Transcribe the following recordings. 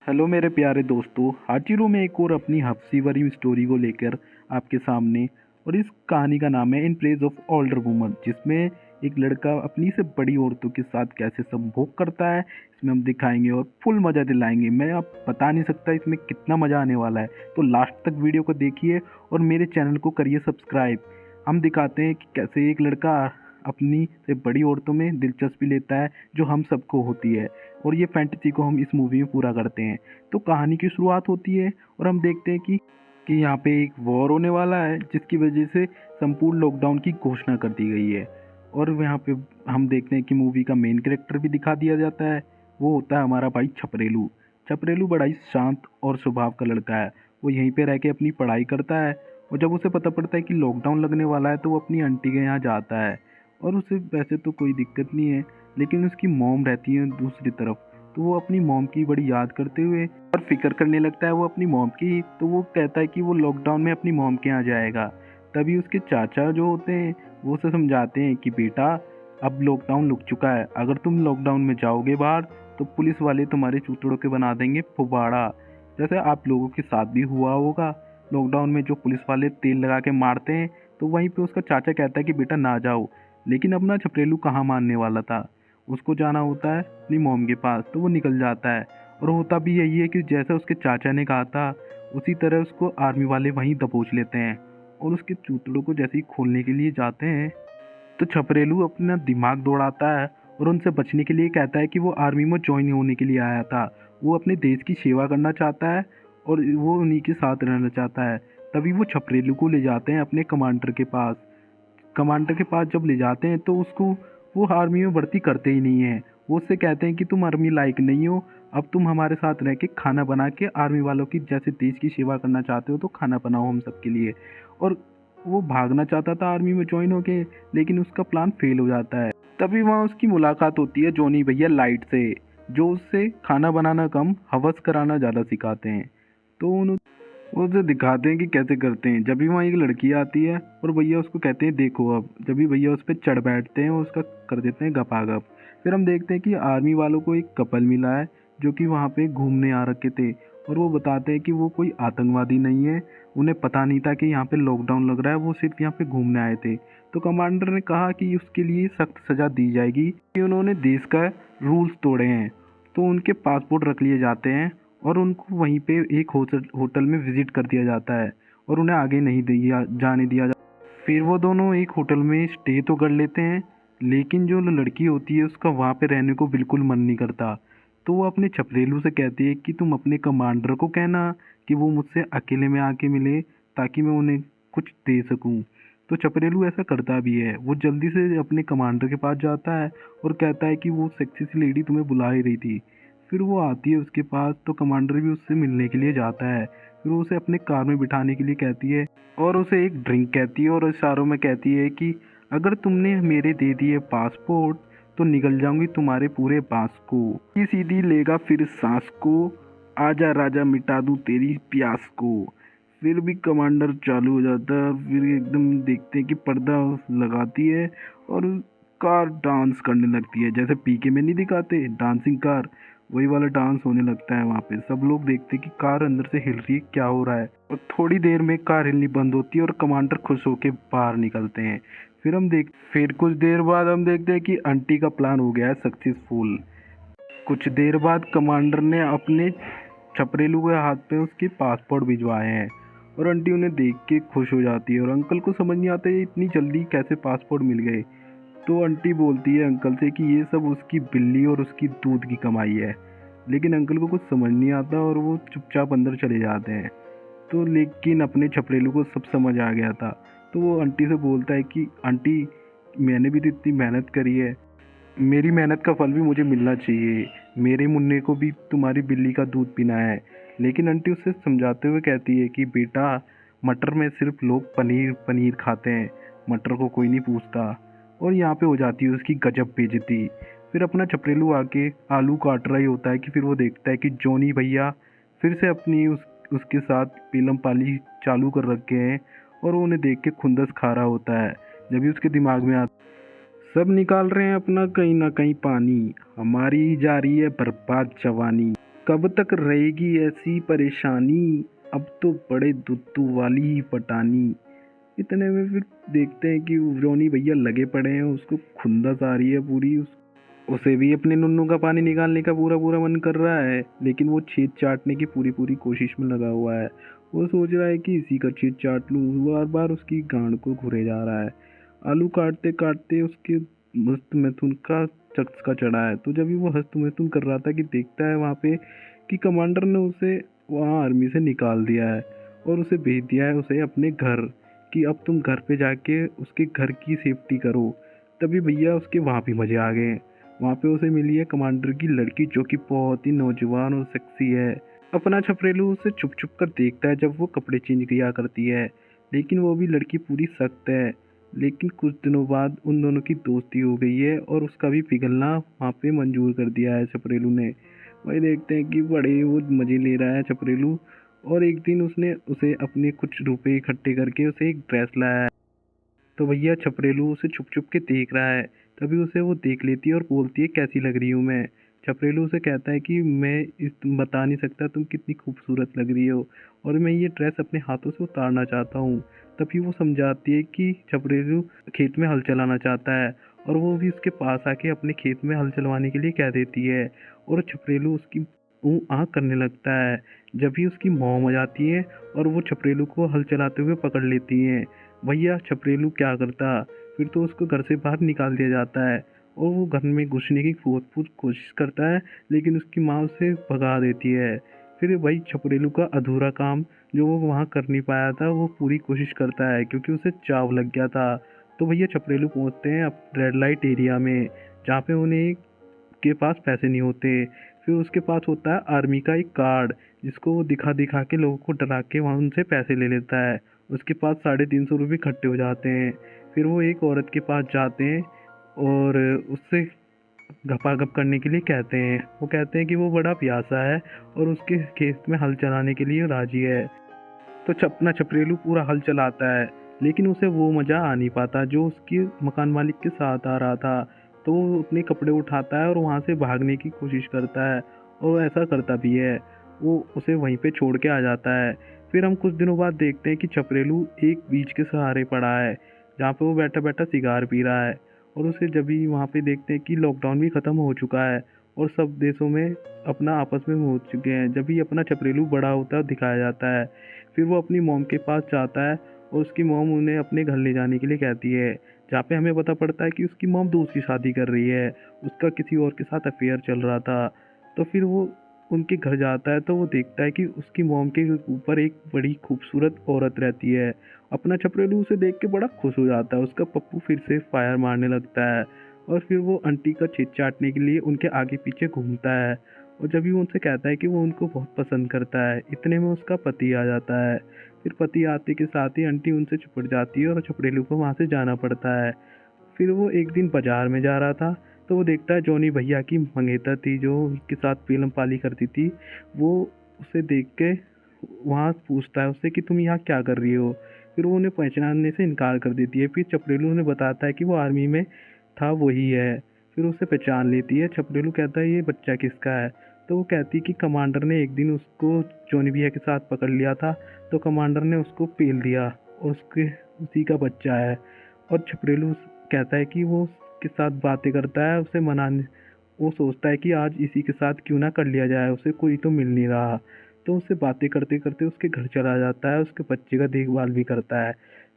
Hello मेरे प्यारे दोस्तों, हाजिर हूँ मैं एक और अपनी हफ्सी भरी स्टोरी को लेकर आपके सामने। और इस कहानी का नाम है in praise of older woman, जिसमें एक लड़का अपनी से बड़ी औरतों के साथ कैसे संभोग करता है इसमें हम दिखाएंगे और फुल मज़ा दिलाएंगे। मैं आप बता नहीं सकता इसमें कितना मज़ा आने वाला है। तो लास्ट तक वीडियो को देखिए और मेरे चैनल को करिए सब्सक्राइब। हम दिखाते हैं कि कैसे एक लड़का अपनी से बड़ी औरतों में दिलचस्पी लेता है जो हम सबको होती है, और ये फैंटेसी को हम इस मूवी में पूरा करते हैं। तो कहानी की शुरुआत होती है और हम देखते हैं कि यहाँ पे एक वॉर होने वाला है, जिसकी वजह से संपूर्ण लॉकडाउन की घोषणा कर दी गई है। और यहाँ पे हम देखते हैं कि मूवी का मेन कैरेक्टर भी दिखा दिया जाता है। वो होता है हमारा भाई छपरेलू। छपरेलू बड़ा ही शांत और स्वभाव का लड़का है। वो यहीं पे रह के अपनी पढ़ाई करता है, और जब उसे पता पड़ता है कि लॉकडाउन लगने वाला है तो वो अपनी आंटी के यहाँ जाता है। और उसे वैसे तो कोई दिक्कत नहीं है, लेकिन उसकी मॉम रहती है दूसरी तरफ। तो वो अपनी मॉम की बड़ी याद करते हुए और फिक्र करने लगता है वो अपनी मॉम की। तो वो कहता है कि वो लॉकडाउन में अपनी मॉम के यहाँ जाएगा। तभी उसके चाचा जो होते हैं वो उसे समझाते हैं कि बेटा, अब लॉकडाउन लुक चुका है, अगर तुम लॉकडाउन में जाओगे बाहर तो पुलिस वाले तुम्हारे चूतड़ों के बना देंगे फुबाड़ा, जैसे आप लोगों के साथ भी हुआ होगा। लॉकडाउन में जो पुलिस वाले तेल लगा के मारते हैं, तो वहीं पे उसका चाचा कहता है कि बेटा ना जाओ। लेकिन अपना छपरेलू कहाँ मानने वाला था, उसको जाना होता है अपनी मॉम के पास। तो वो निकल जाता है, और होता भी यही है कि जैसा उसके चाचा ने कहा था उसी तरह उसको आर्मी वाले वहीं दबोच लेते हैं, और उसके चूतड़ों को जैसे ही खोलने के लिए जाते हैं तो छपरेलू अपना दिमाग दौड़ाता है और उनसे बचने के लिए कहता है कि वो आर्मी में ज्वाइन होने के लिए आया था। वो अपने देश की सेवा करना चाहता है और वो उन्हीं के साथ रहना चाहता है। तभी वो छपरेलू को ले जाते हैं अपने कमांडर के पास। कमांडर के पास जब ले जाते हैं तो उसको वो आर्मी में भर्ती करते ही नहीं है। वो उससे कहते हैं कि तुम आर्मी लायक नहीं हो, अब तुम हमारे साथ रह के खाना बना के आर्मी वालों की जैसे देश की सेवा करना चाहते हो तो खाना बनाओ हम सबके लिए। और वो भागना चाहता था आर्मी में ज्वाइन होके, लेकिन उसका प्लान फेल हो जाता है। तभी वहाँ उसकी मुलाकात होती है जॉनी भैया लाइट से, जो उससे खाना बनाना कम हवस कराना ज़्यादा सिखाते हैं। तो वो उसे दिखाते हैं कि कैसे करते हैं। जब भी वहाँ एक लड़की आती है और भैया उसको कहते हैं देखो, अब जब भी भैया उस पर चढ़ बैठते हैं और उसका कर देते हैं गपागप। फिर हम देखते हैं कि आर्मी वालों को एक कपल मिला है जो कि वहाँ पे घूमने आ रखे थे, और वो बताते हैं कि वो कोई आतंकवादी नहीं है। उन्हें पता नहीं था कि यहाँ पे लॉकडाउन लग रहा है, वो सिर्फ यहाँ पे घूमने आए थे। तो कमांडर ने कहा कि उसके लिए सख्त सज़ा दी जाएगी कि उन्होंने देश का रूल्स तोड़े हैं। तो उनके पासपोर्ट रख लिए जाते हैं और उनको वहीं पे एक होटल में विजिट कर दिया जाता है, और उन्हें आगे नहीं दिया जाने दिया जाता। फिर वो दोनों एक होटल में स्टे तो कर लेते हैं, लेकिन जो लड़की होती है उसका वहाँ पे रहने को बिल्कुल मन नहीं करता। तो वो अपने छपरेलू से कहती है कि तुम अपने कमांडर को कहना कि वो मुझसे अकेले में आके मिले, ताकि मैं उन्हें कुछ दे सकूं। तो छपरेलू ऐसा करता भी है। वो जल्दी से अपने कमांडर के पास जाता है और कहता है कि वो सेक्सी सी लेडी तुम्हें बुला ही रही थी। फिर वो आती है उसके पास, तो कमांडर भी उससे मिलने के लिए जाता है। फिर वो उसे अपने कार में बिठाने के लिए कहती है और उसे एक ड्रिंक कहती है, और इशारों में कहती है कि अगर तुमने मेरे दे दिए पासपोर्ट तो निकल जाऊंगी तुम्हारे पूरे बांस को, ये सीधी लेगा फिर सांस को, आजा राजा मिटा दूं तेरी प्यास को। फिर भी कमांडर चालू हो जाता है। फिर एकदम देखते हैं कि पर्दा लगाती है और कार डांस करने लगती है, जैसे पीके में नहीं दिखाते डांसिंग कार, वही वाला डांस होने लगता है। वहाँ पे सब लोग देखते हैं कि कार अंदर से हिल रही है, क्या हो रहा है। और थोड़ी देर में कार हिलनी बंद होती है और कमांडर खुश होके बाहर निकलते हैं। फिर कुछ देर बाद हम देखते हैं कि आंटी का प्लान हो गया है सक्सेसफुल। कुछ देर बाद कमांडर ने अपने छपरेलू के हाथ पे उसके पासपोर्ट भिजवाए हैं, और आंटी उन्हें देख के खुश हो जाती है। और अंकल को समझ नहीं आता ये इतनी जल्दी कैसे पासपोर्ट मिल गए। तो आंटी बोलती है अंकल से कि ये सब उसकी बिल्ली और उसकी दूध की कमाई है। लेकिन अंकल को कुछ समझ नहीं आता और वो चुपचाप अंदर चले जाते हैं। तो लेकिन अपने छपरेलू को सब समझ आ गया था। तो वो आंटी से बोलता है कि आंटी, मैंने भी तो इतनी मेहनत करी है, मेरी मेहनत का फल भी मुझे मिलना चाहिए, मेरे मुन्ने को भी तुम्हारी बिल्ली का दूध पीना है। लेकिन आंटी उसे समझाते हुए कहती है कि बेटा, मटर में सिर्फ लोग पनीर पनीर खाते हैं, मटर को कोई नहीं पूछता। और यहाँ पे हो जाती है उसकी गजब बेइज्जती। फिर अपना छपरेलू आके आलू काट रहा ही होता है कि फिर वो देखता है कि जॉनी भैया फिर से अपनी उसके साथ पीलम पाली चालू कर रखे हैं, और वो उन्हें देख के खुंदस खा रहा होता है। जब भी उसके दिमाग में आता, सब निकाल रहे हैं अपना कहीं ना कहीं पानी, हमारी ही जा रही है बर्बाद जवानी। कब तक रहेगी ऐसी परेशानी, अब तो बड़े दुत्तू वाली ही पटानी। इतने में फिर देखते हैं कि जॉनी भैया लगे पड़े हैं, उसको खुंदस आ रही है पूरी। उसे भी अपने नुन्नू का पानी निकालने का पूरा पूरा मन कर रहा है, लेकिन वो छेद चाटने की पूरी पूरी कोशिश में लगा हुआ है। वो सोच रहा है कि इसी का छेद चाट लूं, बार बार उसकी गांड को घुरे जा रहा है। आलू काटते काटते उसके हस्त मैथुन का चस्का चढ़ा है। तो जब भी वो हस्त मैथुन कर रहा था कि देखता है वहाँ पे कि कमांडर ने उसे वहाँ आर्मी से निकाल दिया है और उसे भेज दिया है उसे अपने घर, कि अब तुम घर पे जाके उसके घर की सेफ्टी करो। तभी भैया उसके वहाँ भी मज़े आ गए। वहाँ पे उसे मिली है कमांडर की लड़की, जो कि बहुत ही नौजवान और सेक्सी है। अपना छपरेलू उसे छुप छुप कर देखता है जब वो कपड़े चेंज किया करती है, लेकिन वो भी लड़की पूरी सख्त है। लेकिन कुछ दिनों बाद उन दोनों की दोस्ती हो गई है और उसका भी पिघलना वहाँ पे मंजूर कर दिया है छपरेलू ने। वही देखते हैं कि बड़े वो मज़े ले रहा है छपरेलू। और एक दिन उसने उसे अपने कुछ रुपए इकट्ठे करके उसे एक ड्रेस लाया है। तो भैया छपरेलू उसे छुप छुप के देख रहा है। तभी उसे वो देख लेती है और बोलती है, कैसी लग रही हूँ मैं। छपरेलू उसे कहता है कि मैं तुम बता नहीं सकता तुम कितनी खूबसूरत लग रही हो, और मैं ये ड्रेस अपने हाथों से उतारना चाहता हूँ। तभी वो समझाती है कि छपरेलू खेत में हल चलाना चाहता है, और वो भी उसके पास आके अपने खेत में हल चलवाने के लिए कह देती है। और छपरेलू उसकी ऊँ आँ करने लगता है। जब भी उसकी मॉम आ जाती है और वो छपरेलू को हल चलाते हुए पकड़ लेती हैं। भैया छपरेलू क्या करता, फिर तो उसको घर से बाहर निकाल दिया जाता है और वो घर में घुसने की बहुत बहुत कोशिश करता है, लेकिन उसकी माँ उसे भगा देती है। फिर वही छपरेलू का अधूरा काम जो वो वहाँ कर नहीं पाया था, वो पूरी कोशिश करता है क्योंकि उसे चाव लग गया था। तो भैया छपरेलू पहुँचते हैं अब रेड लाइट एरिया में, जहाँ पे उन्हें के पास पैसे नहीं होते। फिर उसके पास होता है आर्मी का एक कार्ड, जिसको वो दिखा दिखा के लोगों को डरा के वहाँ उनसे पैसे ले लेता है। उसके पास 350 रुपये इकट्ठे हो जाते हैं। फिर वो एक औरत के पास जाते हैं और उससे गपागप करने के लिए कहते हैं। वो कहते हैं कि वो बड़ा प्यासा है और उसके खेत में हल चलाने के लिए राजी है। तो अपना छपरेलू पूरा हल चलाता है, लेकिन उसे वो मज़ा आ नहीं पाता जो उसके मकान मालिक के साथ आ रहा था। तो वो अपने कपड़े उठाता है और वहाँ से भागने की कोशिश करता है, और ऐसा करता भी है। वो उसे वहीं पे छोड़ के आ जाता है। फिर हम कुछ दिनों बाद देखते हैं कि छपरेलू एक बीच के सहारे पड़ा है, जहाँ पे वो बैठा बैठा सिगार पी रहा है। और उसे जब भी वहाँ पे देखते हैं कि लॉकडाउन भी ख़त्म हो चुका है और सब देशों में अपना आपस में हो चुके हैं, जब भी अपना छपरेलू बड़ा होता है दिखाया जाता है। फिर वो अपनी मॉम के पास जाता है और उसकी मॉम उन्हें अपने घर ले जाने के लिए कहती है, जहाँ पे हमें पता पड़ता है कि उसकी मॉम दूसरी शादी कर रही है, उसका किसी और के साथ अफेयर चल रहा था। तो फिर वो उनके घर जाता है तो वो देखता है कि उसकी मॉम के ऊपर एक बड़ी खूबसूरत औरत रहती है। अपना छपरेलू उसे देख के बड़ा खुश हो जाता है, उसका पप्पू फिर से फायर मारने लगता है। और फिर वो आंटी का छेद चाटने के लिए उनके आगे पीछे घूमता है, और जब भी वो उनसे कहता है कि वो उनको बहुत पसंद करता है, इतने में उसका पति आ जाता है। फिर पति आते के साथ ही आंटी उनसे चिपट जाती है और छपरेलू को वहाँ से जाना पड़ता है। फिर वो एक दिन बाजार में जा रहा था, तो वो देखता है जॉनी भैया की मंगेतर थी जो उसके साथ पेलम पाली करती थी। वो उसे देख के वहाँ पूछता है उससे कि तुम यहाँ क्या कर रही हो। फिर वो उन्हें पहचानने से इनकार कर देती है। फिर छपरेलू उन्हें बताता है कि वो आर्मी में था, वही है। फिर उसे पहचान लेती है। छपरेलू कहता है, ये बच्चा किसका है। तो वो कहती है कि कमांडर ने एक दिन उसको जॉनी भैया के साथ पकड़ लिया था, तो कमांडर ने उसको पेल दिया और उसके उसी का बच्चा है। और छपरेलू कहता है कि वो उसके साथ बातें करता है उसे मनाने। वो सोचता है कि आज इसी के साथ क्यों ना कर लिया जाए, उसे कोई तो मिल नहीं रहा। तो उससे बातें करते करते उसके घर चला जाता है, उसके बच्चे का देखभाल भी करता है।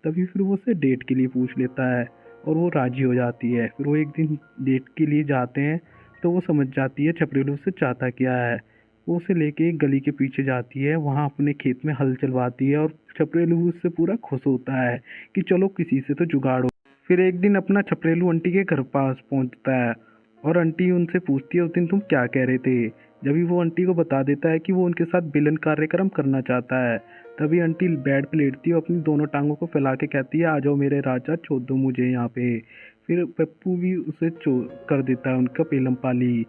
तभी फिर वो उसे डेट के लिए पूछ लेता है और वो राजी हो जाती है। फिर वो एक दिन डेट के लिए जाते हैं, तो वो समझ जाती है छपरेलू से चाहता क्या है। वो उसे लेके एक गली के पीछे जाती है, वहाँ अपने खेत में हल चलवाती है, और छपरेलू उससे पूरा खुश होता है कि चलो किसी से तो जुगाड़ हो। फिर एक दिन अपना छपरेलू आंटी के घर पास पहुंचता है और आंटी उनसे पूछती है, उस दिन तुम क्या कह रहे थे। जब भी वो आंटी को बता देता है कि वो उनके साथ विलन कार्यक्रम करना चाहता है। तभी आंटी बेड पे लेटती है और अपनी दोनों टांगों को फैला के कहती है, आ जाओ मेरे राजा, छोड़ दो मुझे यहाँ पे। फिर पप्पू भी उसे कर देता है उनका पेलम पाली।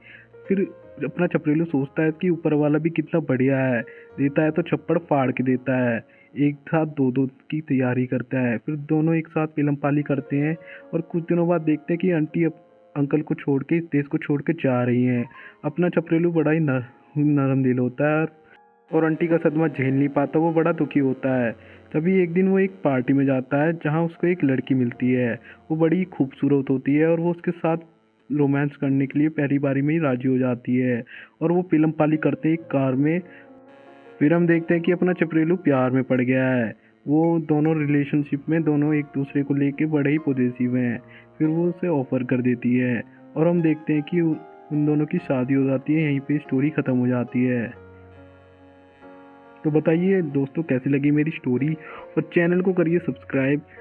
फिर अपना छपरेलू सोचता है कि ऊपर वाला भी कितना बढ़िया है, देता है तो छप्पड़ फाड़ के देता है। एक साथ दो दो की तैयारी करता है। फिर दोनों एक साथ पेलम पाली करते हैं, और कुछ दिनों बाद देखते हैं कि आंटी अंकल को छोड़ के इस देश को छोड़ के जा रही हैं। अपना छपरेलू बड़ा ही नरम दिल होता है और आंटी का सदमा झेल नहीं पाता, वो बड़ा दुखी होता है। तभी एक दिन वो एक पार्टी में जाता है जहाँ उसको एक लड़की मिलती है। वो बड़ी खूबसूरत होती है और वो उसके साथ रोमांस करने के लिए पहली बारी में ही राजी हो जाती है और वो फिल्म पाली करते हैं एक कार में। फिर हम देखते हैं कि अपना चपरेलू प्यार में पड़ गया है। वो दोनों रिलेशनशिप में दोनों एक दूसरे को लेके बड़े ही पॉजिटिव हैं। फिर वो उसे ऑफर कर देती है और हम देखते हैं कि उन दोनों की शादी हो जाती है। यहीं पे स्टोरी ख़त्म हो जाती है। तो बताइए दोस्तों कैसी लगी मेरी स्टोरी और चैनल को करिए सब्सक्राइब।